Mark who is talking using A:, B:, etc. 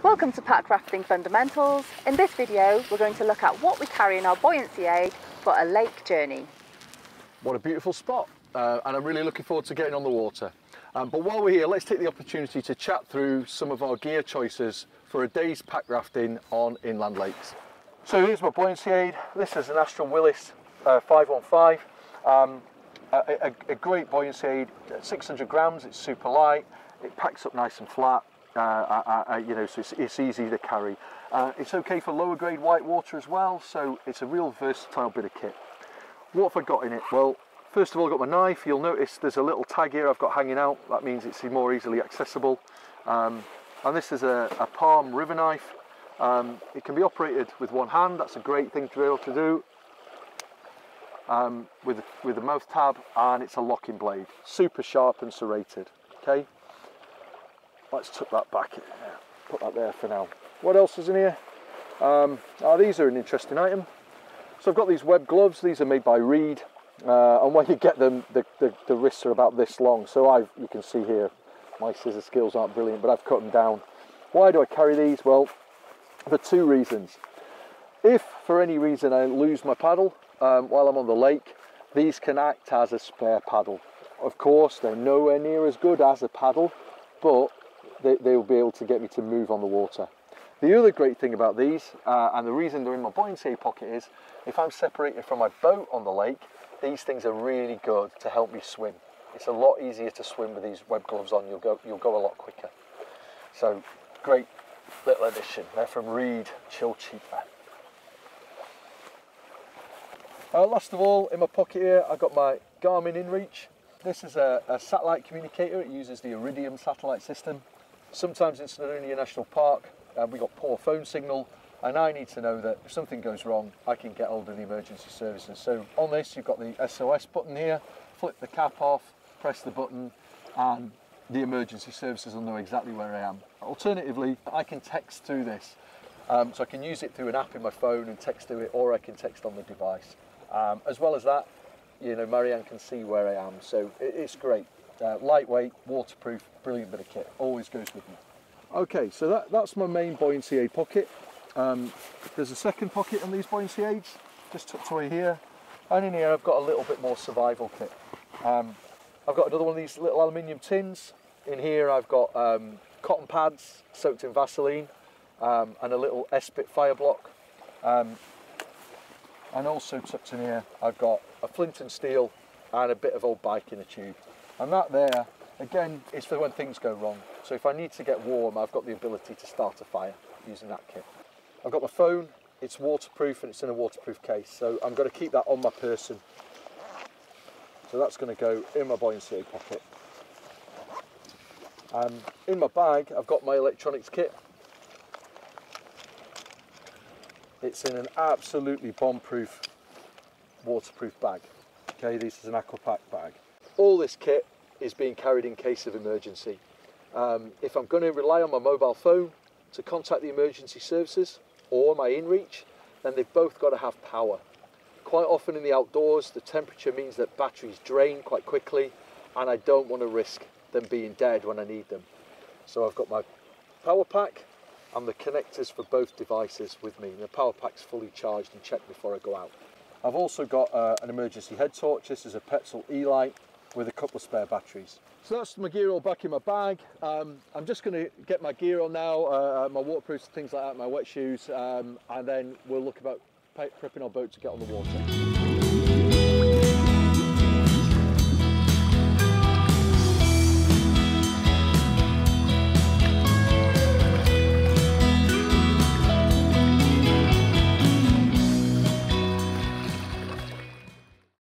A: Welcome to Packrafting Fundamentals. In this video we're going to look at what we carry in our buoyancy aid for a lake journey.
B: What a beautiful spot, and I'm really looking forward to getting on the water. But while we're here, let's take the opportunity to chat through some of our gear choices for a day's pack rafting on inland lakes. So here's my buoyancy aid. This is an Astral Willis 515. A great buoyancy aid, 600 grams, it's super light, it packs up nice and flat. So it's easy to carry. It's okay for lower grade white water as well, so it's a real versatile bit of kit. What have I got in it? Well, first of all, I've got my knife. You'll notice there's a little tag here I've got hanging out. That means it's more easily accessible. And this is a palm river knife. It can be operated with one hand. That's a great thing to be able to do. With a mouth tab, and it's a locking blade. Super sharp and serrated. Okay. Let's tuck that back, put that there for now. What else is in here? These are an interesting item. So I've got these web gloves. These are made by Reed, and when you get them, the wrists are about this long. So you can see here, my scissor skills aren't brilliant, but I've cut them down. Why do I carry these? Well, for two reasons. If for any reason I lose my paddle while I'm on the lake, these can act as a spare paddle. Of course, they're nowhere near as good as a paddle, but they will be able to get me to move on the water. The other great thing about these, and the reason they're in my buoyancy pocket, is if I'm separated from my boat on the lake, these things are really good to help me swim. It's a lot easier to swim with these web gloves on. You'll go a lot quicker. So great little addition. They're from Reed, Chill Cheaper. Last of all, in my pocket here, I've got my Garmin Inreach. This is a satellite communicator. It uses the Iridium satellite system. Sometimes in Snowdonia National Park, we've got poor phone signal, and I need to know that if something goes wrong, I can get hold of the emergency services. So on this, you've got the SOS button here. Flip the cap off, press the button, and the emergency services will know exactly where I am. Alternatively, I can text through this. So I can use it through an app in my phone and text to it, or I can text on the device. As well as that, Marianne can see where I am, so it's great. Lightweight, waterproof, brilliant bit of kit, always goes with me. Okay, so that's my main buoyancy aid pocket. There's a second pocket on these buoyancy aids, just tucked away here. And in here I've got a little bit more survival kit. I've got another one of these little aluminium tins. In here I've got cotton pads soaked in Vaseline, and a little S-bit fire block. And also tucked in here I've got a flint and steel and a bit of old bike in a tube. And that there, again, is for when things go wrong. So if I need to get warm, I've got the ability to start a fire using that kit. I've got my phone, it's waterproof and it's in a waterproof case. So I'm going to keep that on my person. So that's going to go in my buoyancy aid pocket. And in my bag, I've got my electronics kit. It's in an absolutely bomb-proof, waterproof bag. Okay, this is an Aquapack bag. All this kit is being carried in case of emergency. If I'm going to rely on my mobile phone to contact the emergency services or my Inreach, then they've both got to have power. Quite often in the outdoors, the temperature means that batteries drain quite quickly, and I don't want to risk them being dead when I need them. So I've got my power pack and the connectors for both devices with me. The power pack's fully charged and checked before I go out. I've also got an emergency head torch. This is a Petzl E-light with a couple of spare batteries. So that's my gear all back in my bag. I'm just going to get my gear on now, my waterproofs, things like that, my wet shoes, and then we'll look about prepping our boat to get on the water.